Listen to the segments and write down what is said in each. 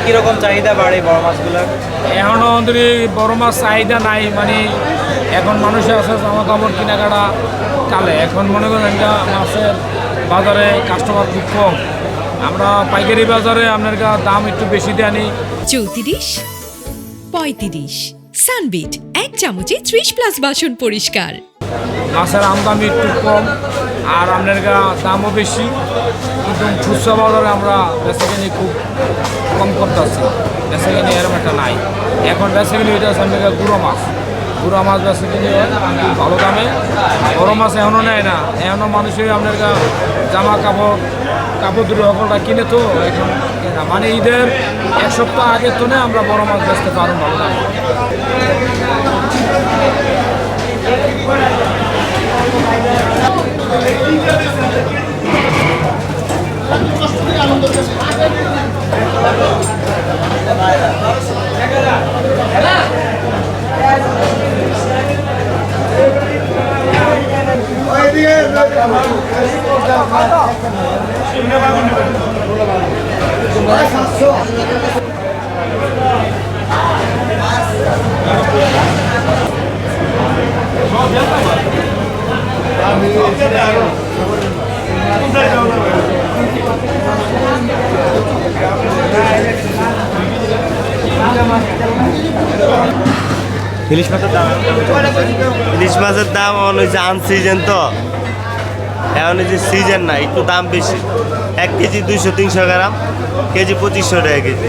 কীরকম চাহিদা বাড়ে বড় মাছগুলোর? এখনও আমাদের বড় মাছ চাহিদা নাই, মানে এখন মানুষের আছে জামা কাপড় কেনাকাটা কালে। এখন মনে করেন যে মাছের বাজারে কাস্টমার খুব কম। আমরা পাইকারি বাজারে আপনার দাম একটু বেশি দিয়ে আনি। 34, 35 সানবিট 1 চামচে 30+ বাসন পরিষ্কার। মাছের আমদানি একটু কম আর আপনার দামও বেশি, কিন্তু খুচরা বাজারে আমরা বেচাকেনি খুব কম করতেছি। বেচাকেনি এরকম একটা নাই। এখন বেচাকেনি এটা আছে আপনার গুঁড়ো মাছ বেচাকেনি ভালো দামে। বড় মাছ এখনও নেয় না, এখনও মানুষের আপনার জামা কাপড় দুটো সকলটা কিনে তো এখন কেনা, মানে ঈদের 1 সপ্তাহ আগের তো আমরা বড় মাছ বেচতে পারবো ভালো দামে। ইলিশ মাছের দাম? ইলিশ মাছের দাম এখন হচ্ছে আনসিজন, তো এখন হচ্ছে সিজন না, একটু দাম বেশি। 1 কেজি 200-300 গ্রাম, কেজি 2500 টাকা কেজি।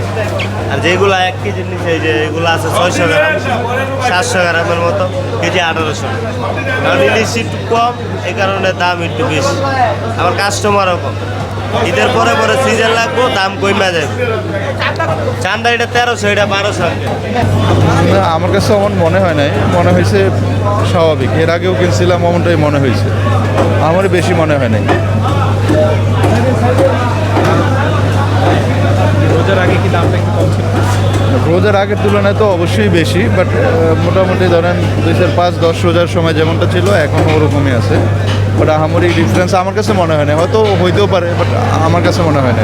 আর যেগুলো 1 কেজির নিচে, যে এগুলো আছে 600 গ্রাম 700 গ্রামের মতো, কেজি 1800 টাকা। কারণ ইলিশ একটু কম, এই কারণে দাম একটু বেশি। আমার কাস্টমারও কম। ঈদের পরে পরে সিজন লাগবো, দাম কমে যাবে। চান্দা এটা 1300, এটা 1200। না, আমার কাছে এমন মনে হয় নাই, মনে হয়েছে স্বাভাবিক। এর আগেও কিনছিলাম, এমনটাই মনে হয়েছে, আমারই বেশি মনে হয় নাই। রোজার আগে কি দামটা একটু কম ছিল? রোজার আগের তুলনায় তো অবশ্যই বেশি, বাট মোটামুটি ধরেন 2005-10 রোজার সময় যেমনটা ছিল এখনও ওরকমই আছে। বাট আহামরি ডিফারেন্স আমার কাছে মনে হয় না, হয়তো হইতেও পারে, বাট আমার কাছে মনে হয় না।